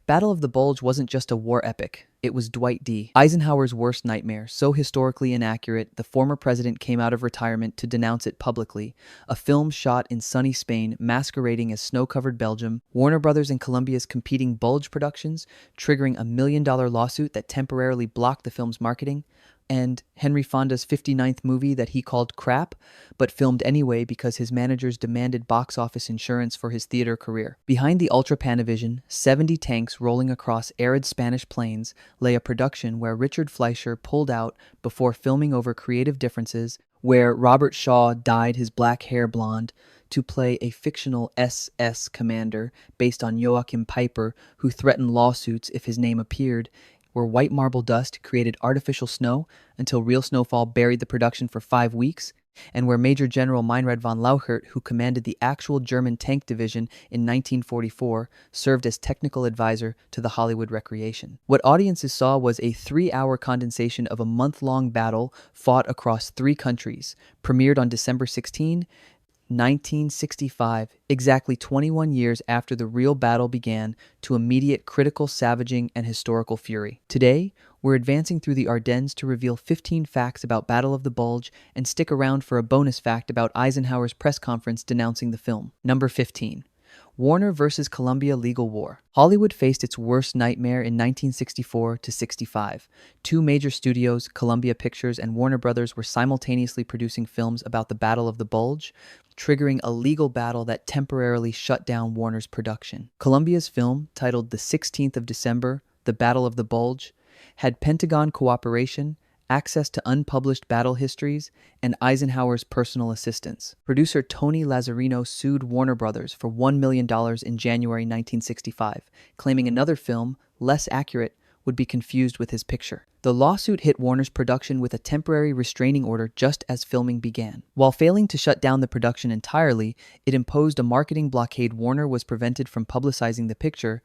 Battle of the Bulge wasn't just a war epic. It was Dwight D. Eisenhower's worst nightmare, so historically inaccurate, the former president came out of retirement to denounce it publicly. A film shot in sunny Spain, masquerading as snow-covered Belgium, Warner Brothers and Columbia's competing Bulge productions, triggering a $1 million lawsuit that temporarily blocked the film's marketing, and Henry Fonda's 59th movie that he called crap, but filmed anyway because his managers demanded box office insurance for his theater career. Behind the Ultra Panavision, 70 tanks rolling across arid Spanish plains, lay a production where Richard Fleischer pulled out before filming over creative differences, where Robert Shaw dyed his black hair blonde to play a fictional SS commander based on Joachim Peiper, who threatened lawsuits if his name appeared, where white marble dust created artificial snow until real snowfall buried the production for 5 weeks, and where Major General Meinrad von Lauchert, who commanded the actual German tank division in 1944, served as technical advisor to the Hollywood Recreation. What audiences saw was a 3-hour condensation of a month-long battle fought across 3 countries, premiered on December 16, 1965, exactly 21 years after the real battle began, to immediate critical savaging and historical fury. Today, we're advancing through the Ardennes to reveal 15 facts about Battle of the Bulge and stick around for a bonus fact about Eisenhower's press conference denouncing the film. Number 15. Warner versus Columbia legal war. Hollywood faced its worst nightmare in 1964 to 65. 2 major studios, Columbia Pictures and Warner Brothers, were simultaneously producing films about the Battle of the Bulge, triggering a legal battle that temporarily shut down Warner's production. Columbia's film, titled The 16th of December, The Battle of the Bulge, had Pentagon cooperation, access to unpublished battle histories, and Eisenhower's personal assistance. Producer Tony Lazzarino sued Warner Brothers for $1 million in January 1965, claiming another film, less accurate, would be confused with his picture. The lawsuit hit Warner's production with a temporary restraining order just as filming began. While failing to shut down the production entirely, it imposed a marketing blockade. Warner was prevented from publicizing the picture,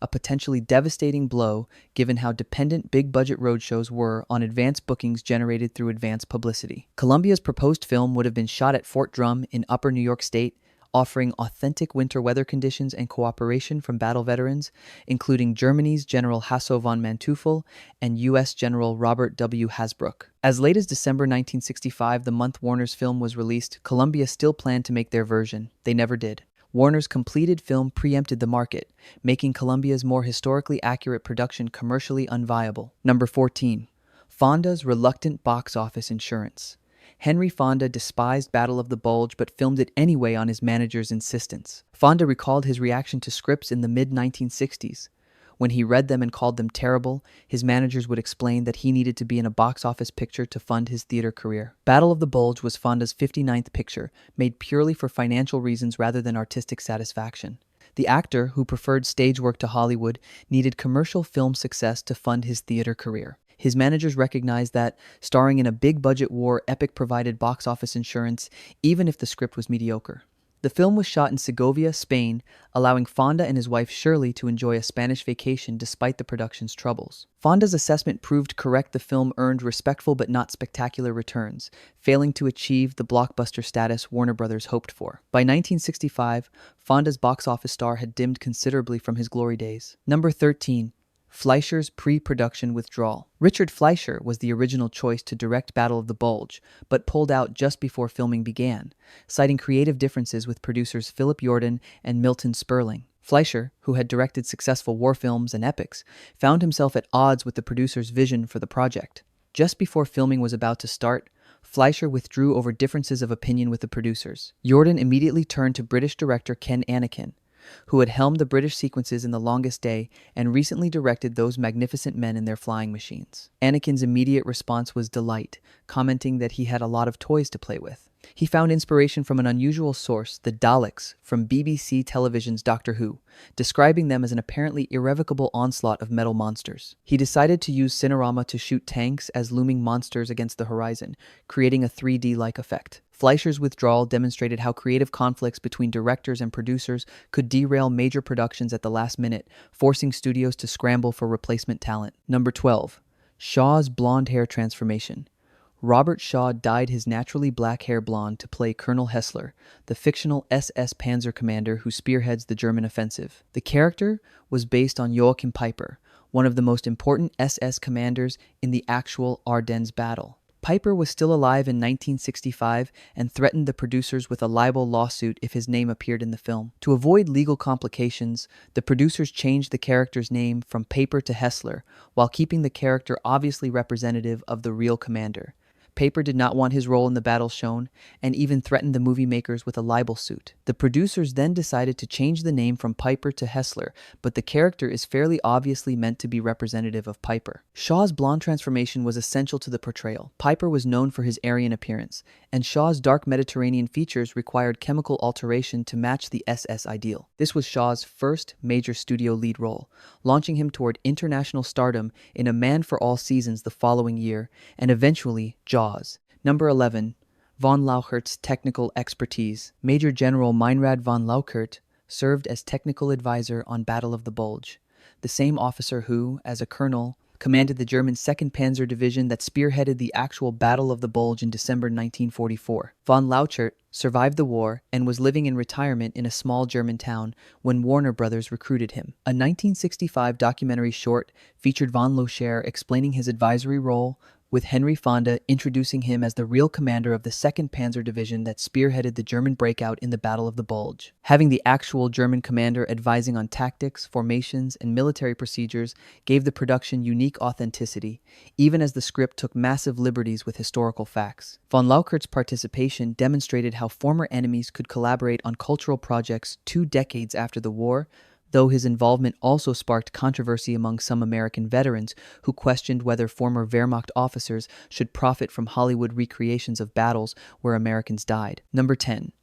a potentially devastating blow given how dependent big-budget roadshows were on advance bookings generated through advance publicity. Columbia's proposed film would have been shot at Fort Drum in Upper New York State, offering authentic winter weather conditions and cooperation from battle veterans, including Germany's General Hasso von Manteuffel and U.S. General Robert W. Hasbrouck. As late as December 1965, the month Warner's film was released, Columbia still planned to make their version. They never did. Warner's completed film preempted the market, making Columbia's more historically accurate production commercially unviable. Number 14. Fonda's reluctant box office insurance. Henry Fonda despised Battle of the Bulge but filmed it anyway on his manager's insistence. Fonda recalled his reaction to scripts in the mid-1960s. When he read them and called them terrible, his managers would explain that he needed to be in a box office picture to fund his theater career. Battle of the Bulge was Fonda's 59th picture, made purely for financial reasons rather than artistic satisfaction. The actor, who preferred stage work to Hollywood, needed commercial film success to fund his theater career. His managers recognized that starring in a big-budget war epic provided box office insurance, even if the script was mediocre. The film was shot in Segovia, Spain, allowing Fonda and his wife Shirley to enjoy a Spanish vacation despite the production's troubles. Fonda's assessment proved correct. The film earned respectful but not spectacular returns, failing to achieve the blockbuster status Warner Brothers hoped for. By 1965, Fonda's box office star had dimmed considerably from his glory days. Number 13. Fleischer's pre-production withdrawal. Richard Fleischer was the original choice to direct Battle of the Bulge, but pulled out just before filming began, citing creative differences with producers Philip Jordan and Milton Sperling. Fleischer, who had directed successful war films and epics, found himself at odds with the producer's vision for the project. Just before filming was about to start, Fleischer withdrew over differences of opinion with the producers. Jordan immediately turned to British director Ken Anakin, who had helmed the British sequences in The Longest Day and recently directed Those Magnificent Men in Their Flying Machines. Anakin's immediate response was delight, commenting that he had a lot of toys to play with. He found inspiration from an unusual source, the Daleks, from BBC Television's Doctor Who, describing them as an apparently irrevocable onslaught of metal monsters. He decided to use Cinerama to shoot tanks as looming monsters against the horizon, creating a 3D-like effect. Fleischer's withdrawal demonstrated how creative conflicts between directors and producers could derail major productions at the last minute, forcing studios to scramble for replacement talent. Number 12. Shaw's blonde hair transformation. Robert Shaw dyed his naturally black hair blonde to play Colonel Hessler, the fictional SS Panzer commander who spearheads the German offensive. The character was based on Joachim Peiper, one of the most important SS commanders in the actual Ardennes battle. Peiper was still alive in 1965 and threatened the producers with a libel lawsuit if his name appeared in the film. To avoid legal complications, the producers changed the character's name from Peiper to Hessler, while keeping the character obviously representative of the real commander. Peiper did not want his role in the battle shown, and even threatened the movie makers with a libel suit. The producers then decided to change the name from Peiper to Hessler, but the character is fairly obviously meant to be representative of Peiper. Shaw's blonde transformation was essential to the portrayal. Peiper was known for his Aryan appearance, and Shaw's dark Mediterranean features required chemical alteration to match the SS ideal. This was Shaw's first major studio lead role, launching him toward international stardom in A Man for All Seasons the following year, and eventually Jaws. Number 11. Von Lauchert's technical expertise. Major General Meinrad von Lauchert served as technical advisor on Battle of the Bulge, the same officer who, as a colonel, commanded the German 2nd Panzer Division that spearheaded the actual Battle of the Bulge in December 1944. Von Lauchert survived the war and was living in retirement in a small German town when Warner Brothers recruited him. A 1965 documentary short featured von Lauchert explaining his advisory role, with Henry Fonda introducing him as the real commander of the 2nd Panzer Division that spearheaded the German breakout in the Battle of the Bulge. Having the actual German commander advising on tactics, formations, and military procedures gave the production unique authenticity, even as the script took massive liberties with historical facts. Von Lauchert's participation demonstrated how former enemies could collaborate on cultural projects 2 decades after the war, though his involvement also sparked controversy among some American veterans who questioned whether former Wehrmacht officers should profit from Hollywood recreations of battles where Americans died. Number 10.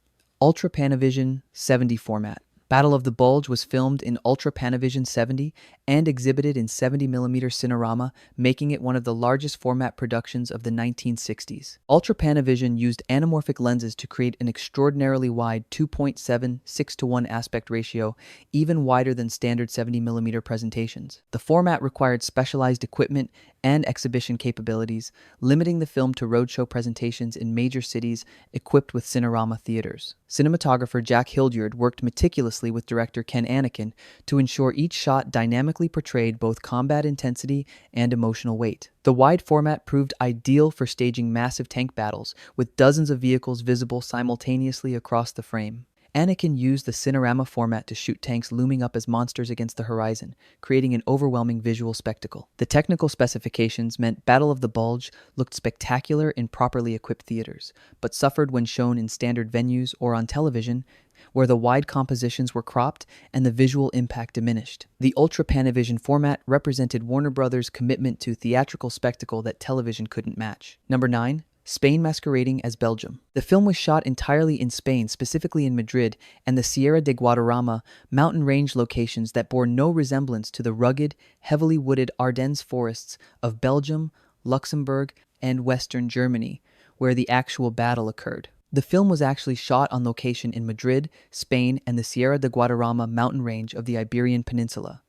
Ultra Panavision 70 format. Battle of the Bulge was filmed in Ultra Panavision 70 and exhibited in 70mm Cinerama, making it one of the largest format productions of the 1960s. Ultra Panavision used anamorphic lenses to create an extraordinarily wide 2.7 6:1 aspect ratio, even wider than standard 70mm presentations. The format required specialized equipment and exhibition capabilities, limiting the film to roadshow presentations in major cities equipped with Cinerama theaters. Cinematographer Jack Hildyard worked meticulously with director Ken Anakin to ensure each shot dynamically portrayed both combat intensity and emotional weight. The wide format proved ideal for staging massive tank battles, with dozens of vehicles visible simultaneously across the frame. Anakin used the Cinerama format to shoot tanks looming up as monsters against the horizon, creating an overwhelming visual spectacle. The technical specifications meant Battle of the Bulge looked spectacular in properly equipped theaters, but suffered when shown in standard venues or on television, where the wide compositions were cropped and the visual impact diminished. The Ultra Panavision format represented Warner Brothers' commitment to theatrical spectacle that television couldn't match. Number 9. Spain masquerading as Belgium. The film was shot entirely in Spain, specifically in Madrid, and the Sierra de Guadarrama mountain range locations that bore no resemblance to the rugged, heavily wooded Ardennes forests of Belgium, Luxembourg, and Western Germany, where the actual battle occurred. The film was actually shot on location in Madrid, Spain, and the Sierra de Guadarrama mountain range of the Iberian Peninsula.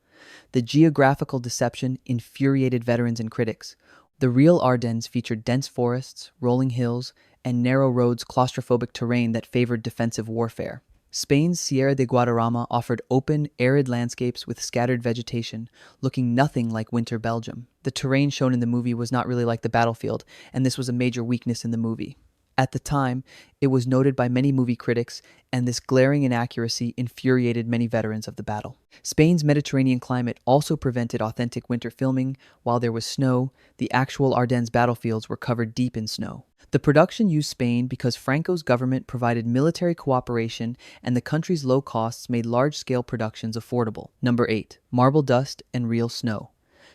The geographical deception infuriated veterans and critics. The real Ardennes featured dense forests, rolling hills, and narrow roads, claustrophobic terrain that favored defensive warfare. Spain's Sierra de Guadarrama offered open, arid landscapes with scattered vegetation, looking nothing like winter Belgium. The terrain shown in the movie was not really like the battlefield, and this was a major weakness in the movie. At the time, it was noted by many movie critics, and this glaring inaccuracy infuriated many veterans of the battle. Spain's Mediterranean climate also prevented authentic winter filming. While there was snow, the actual Ardennes battlefields were covered deep in snow. The production used Spain because Franco's government provided military cooperation, and the country's low costs made large-scale productions affordable. Number 8. Marble dust and real snow.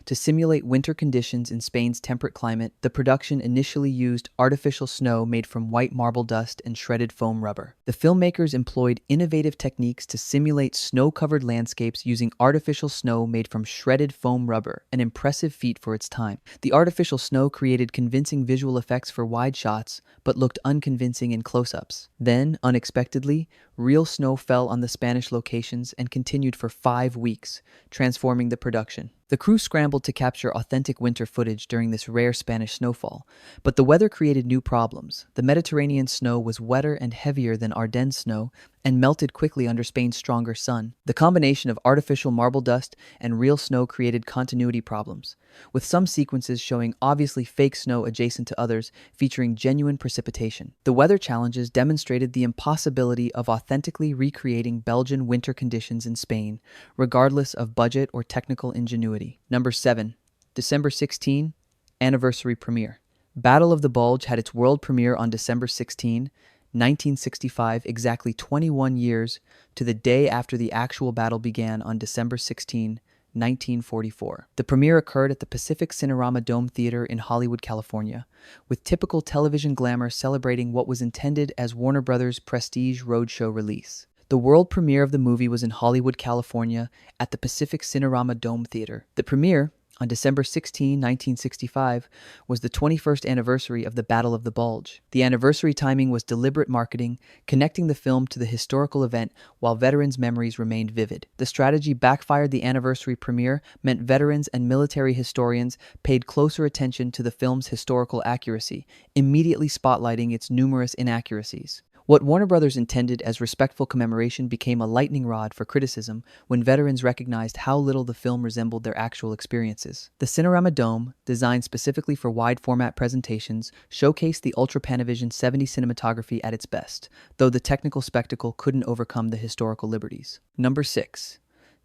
To simulate winter conditions in Spain's temperate climate, the production initially used artificial snow made from white marble dust and shredded foam rubber. The filmmakers employed innovative techniques to simulate snow-covered landscapes using artificial snow made from shredded foam rubber, an impressive feat for its time. The artificial snow created convincing visual effects for wide shots, but looked unconvincing in close-ups. Then, unexpectedly, real snow fell on the Spanish locations and continued for 5 weeks, transforming the production. The crew scrambled to capture authentic winter footage during this rare Spanish snowfall, but the weather created new problems. The Mediterranean snow was wetter and heavier than Ardennes snow and melted quickly under Spain's stronger sun. The combination of artificial marble dust and real snow created continuity problems, with some sequences showing obviously fake snow adjacent to others featuring genuine precipitation. The weather challenges demonstrated the impossibility of authentically recreating Belgian winter conditions in Spain, regardless of budget or technical ingenuity. Number 7. December 16, Anniversary Premiere. Battle of the Bulge had its world premiere on December 16, 1965, exactly 21 years to the day after the actual battle began on December 16, 1944. The premiere occurred at the Pacific Cinerama Dome Theater in Hollywood, California, with typical television glamour celebrating what was intended as Warner Brothers' prestige roadshow release. The world premiere of the movie was in Hollywood, California, at the Pacific Cinerama Dome Theater. The premiere, on December 16, 1965, was the 21st anniversary of the Battle of the Bulge. The anniversary timing was deliberate marketing, connecting the film to the historical event while veterans' memories remained vivid. The strategy backfired. The anniversary premiere meant veterans and military historians paid closer attention to the film's historical accuracy, immediately spotlighting its numerous inaccuracies. What Warner Brothers intended as respectful commemoration became a lightning rod for criticism when veterans recognized how little the film resembled their actual experiences. The Cinerama Dome, designed specifically for wide-format presentations, showcased the Ultra Panavision 70 cinematography at its best, though the technical spectacle couldn't overcome the historical liberties. Number 6.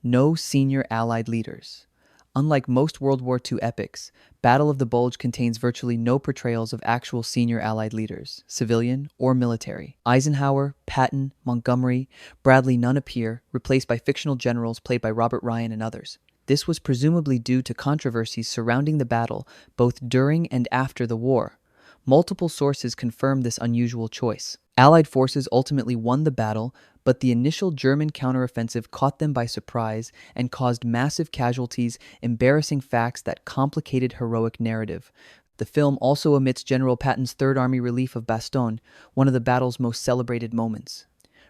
No senior Allied leaders. Unlike most World War II epics, Battle of the Bulge contains virtually no portrayals of actual senior Allied leaders, civilian or military. Eisenhower, Patton, Montgomery, Bradley none appear, replaced by fictional generals played by Robert Ryan and others. This was presumably due to controversies surrounding the battle both during and after the war. Multiple sources confirmed this unusual choice. Allied forces ultimately won the battle, but the initial German counteroffensive caught them by surprise and caused massive casualties, embarrassing facts that complicated heroic narrative. The film also omits General Patton's Third Army relief of Bastogne, one of the battle's most celebrated moments.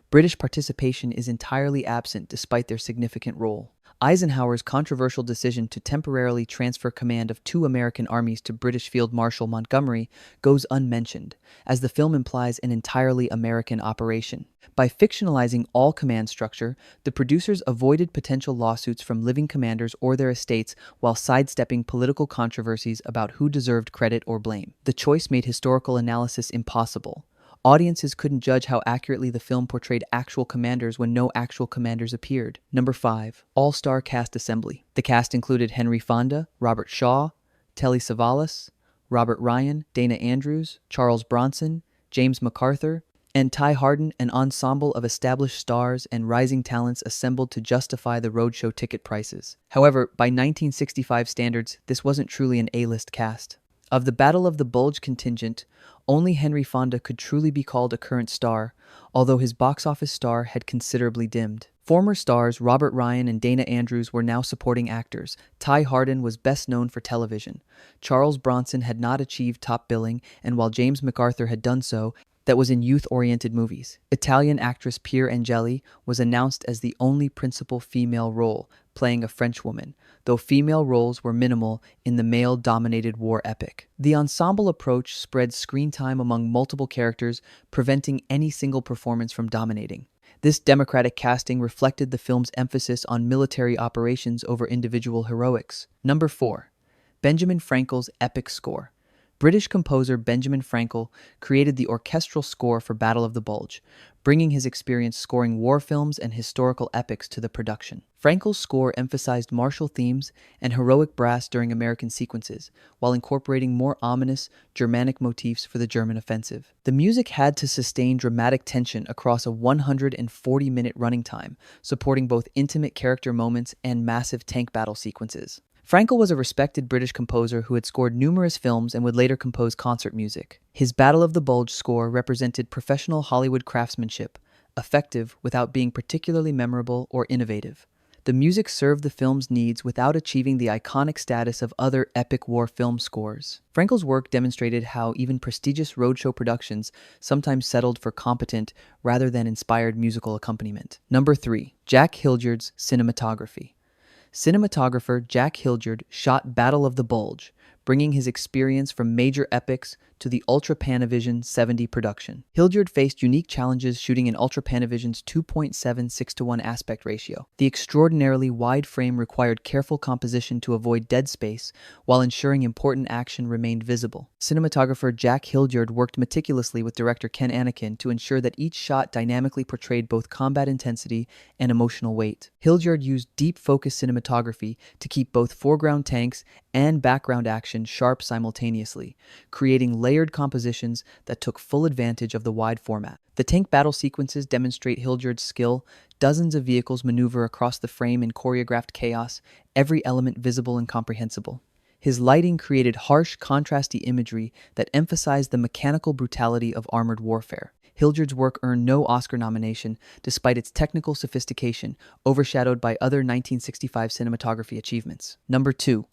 British participation is entirely absent despite their significant role. Eisenhower's controversial decision to temporarily transfer command of 2 American armies to British Field Marshal Montgomery goes unmentioned, as the film implies an entirely American operation. By fictionalizing all command structure, the producers avoided potential lawsuits from living commanders or their estates while sidestepping political controversies about who deserved credit or blame. The choice made historical analysis impossible. Audiences couldn't judge how accurately the film portrayed actual commanders when no actual commanders appeared. Number 5. All-star cast assembly. The cast included Henry Fonda, Robert Shaw, Telly Savalas, Robert Ryan, Dana Andrews, Charles Bronson, James MacArthur, and Ty Hardin, an ensemble of established stars and rising talents assembled to justify the roadshow ticket prices. However, by 1965 standards, this wasn't truly an A-list cast. Of the Battle of the Bulge contingent, only Henry Fonda could truly be called a current star, although his box office star had considerably dimmed. Former stars Robert Ryan and Dana Andrews were now supporting actors. Ty Hardin was best known for television. Charles Bronson had not achieved top billing, and while James MacArthur had done so, that was in youth-oriented movies. Italian actress Pier Angeli was announced as the only principal female role, playing a French woman, though female roles were minimal in the male-dominated war epic. The ensemble approach spread screen time among multiple characters, preventing any single performance from dominating. This democratic casting reflected the film's emphasis on military operations over individual heroics. Number 4. Benjamin Frankel's epic score. British composer Benjamin Frankel created the orchestral score for Battle of the Bulge, bringing his experience scoring war films and historical epics to the production. Frankel's score emphasized martial themes and heroic brass during American sequences, while incorporating more ominous Germanic motifs for the German offensive. The music had to sustain dramatic tension across a 140-minute running time, supporting both intimate character moments and massive tank battle sequences. Frankel was a respected British composer who had scored numerous films and would later compose concert music. His Battle of the Bulge score represented professional Hollywood craftsmanship, effective without being particularly memorable or innovative. The music served the film's needs without achieving the iconic status of other epic war film scores. Frankel's work demonstrated how even prestigious roadshow productions sometimes settled for competent rather than inspired musical accompaniment. Number 3. Jack Hildyard's cinematography. Cinematographer Jack Hildyard shot Battle of the Bulge, bringing his experience from major epics to the Ultra Panavision 70 production. Hildyard faced unique challenges shooting in Ultra Panavision's 2.76:1 aspect ratio. The extraordinarily wide frame required careful composition to avoid dead space, while ensuring important action remained visible. Cinematographer Jack Hildyard worked meticulously with director Ken Anakin to ensure that each shot dynamically portrayed both combat intensity and emotional weight. Hildyard used deep focus cinematography to keep both foreground tanks and background action sharp simultaneously, creating layered compositions that took full advantage of the wide format. The tank battle sequences demonstrate Hildyard's skill. Dozens of vehicles maneuver across the frame in choreographed chaos, every element visible and comprehensible. His lighting created harsh, contrasty imagery that emphasized the mechanical brutality of armored warfare. Hildyard's work earned no Oscar nomination, despite its technical sophistication, overshadowed by other 1965 cinematography achievements. Number 2.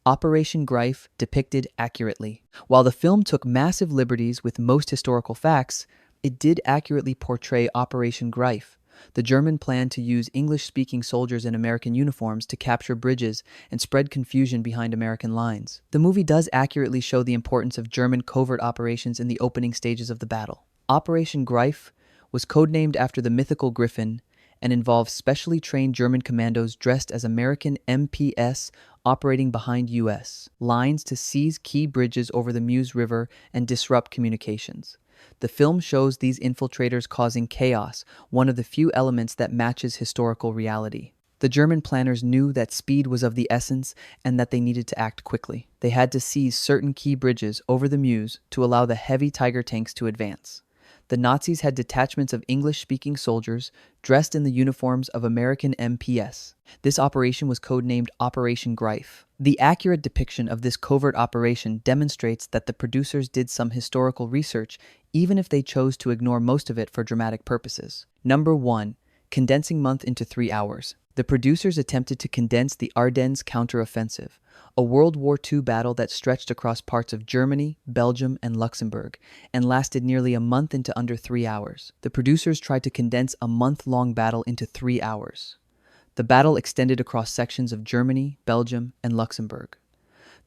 Operation Greif depicted accurately. While the film took massive liberties with most historical facts, it did accurately portray Operation Greif, the German plan to use English-speaking soldiers in American uniforms to capture bridges and spread confusion behind American lines. The movie does accurately show the importance of German covert operations in the opening stages of the battle. Operation Greif was codenamed after the mythical Griffin and involved specially trained German commandos dressed as American MPS operating behind U.S. lines to seize key bridges over the Meuse River and disrupt communications. The film shows these infiltrators causing chaos, one of the few elements that matches historical reality. The German planners knew that speed was of the essence and that they needed to act quickly. They had to seize certain key bridges over the Meuse to allow the heavy Tiger tanks to advance. The Nazis had detachments of English-speaking soldiers dressed in the uniforms of American MPS. This operation was codenamed Operation Greif. The accurate depiction of this covert operation demonstrates that the producers did some historical research, even if they chose to ignore most of it for dramatic purposes. Number 1. Condensing month into 3 hours. The producers attempted to condense the Ardennes counteroffensive, a World War II battle that stretched across parts of Germany, Belgium, and Luxembourg, and lasted nearly a month into under 3 hours. The producers tried to condense a month-long battle into 3 hours. The battle extended across sections of Germany, Belgium, and Luxembourg.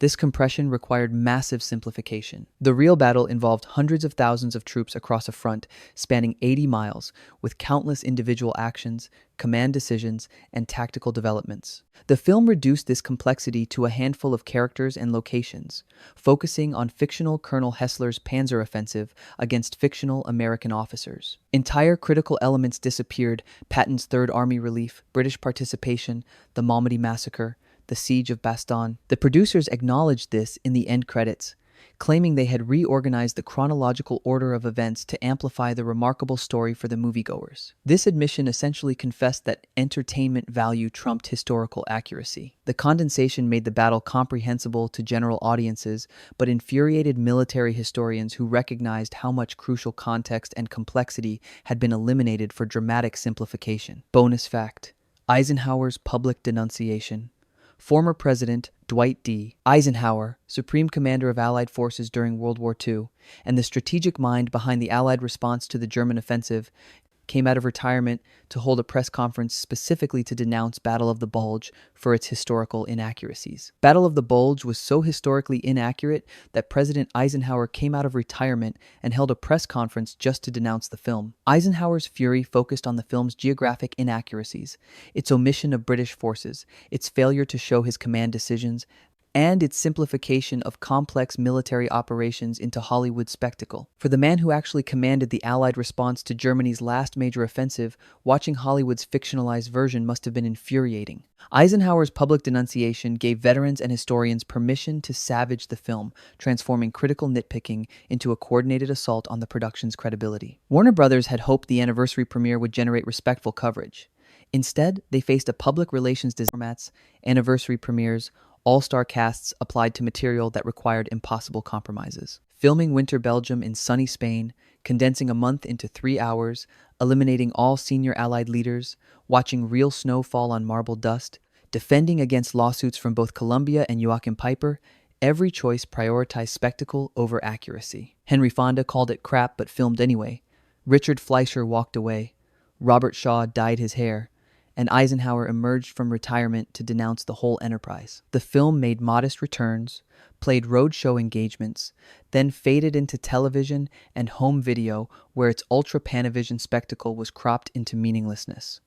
This compression required massive simplification. The real battle involved hundreds of thousands of troops across a front spanning 80 miles, with countless individual actions, command decisions, and tactical developments. The film reduced this complexity to a handful of characters and locations, focusing on fictional Colonel Hessler's Panzer offensive against fictional American officers. Entire critical elements disappeared: Patton's Third Army relief, British participation, the Malmedy massacre, the Siege of Bastogne. The producers acknowledged this in the end credits, claiming they had reorganized the chronological order of events to amplify the remarkable story for the moviegoers. This admission essentially confessed that entertainment value trumped historical accuracy. The condensation made the battle comprehensible to general audiences, but infuriated military historians who recognized how much crucial context and complexity had been eliminated for dramatic simplification. Bonus fact: Eisenhower's public denunciation. Former President Dwight D. Eisenhower, Supreme Commander of Allied forces during World War II, and the strategic mind behind the Allied response to the German offensive, came out of retirement to hold a press conference specifically to denounce Battle of the Bulge for its historical inaccuracies. Battle of the Bulge was so historically inaccurate that President Eisenhower came out of retirement and held a press conference just to denounce the film. Eisenhower's fury focused on the film's geographic inaccuracies, its omission of British forces, its failure to show his command decisions, and its simplification of complex military operations into Hollywood spectacle. For the man who actually commanded the Allied response to Germany's last major offensive, watching Hollywood's fictionalized version must have been infuriating. Eisenhower's public denunciation gave veterans and historians permission to savage the film, transforming critical nitpicking into a coordinated assault on the production's credibility. Warner Brothers had hoped the anniversary premiere would generate respectful coverage. Instead, they faced a public relations disaster: formats, anniversary premieres, all-star casts applied to material that required impossible compromises. Filming Winter Belgium in sunny Spain, condensing a month into 3 hours, eliminating all senior Allied leaders, watching real snow fall on marble dust, defending against lawsuits from both Columbia and Joachim Peiper, every choice prioritized spectacle over accuracy. Henry Fonda called it crap but filmed anyway. Richard Fleischer walked away. Robert Shaw dyed his hair. and Eisenhower emerged from retirement to denounce the whole enterprise. The film made modest returns, played roadshow engagements, then faded into television and home video where its ultra-Panavision spectacle was cropped into meaninglessness.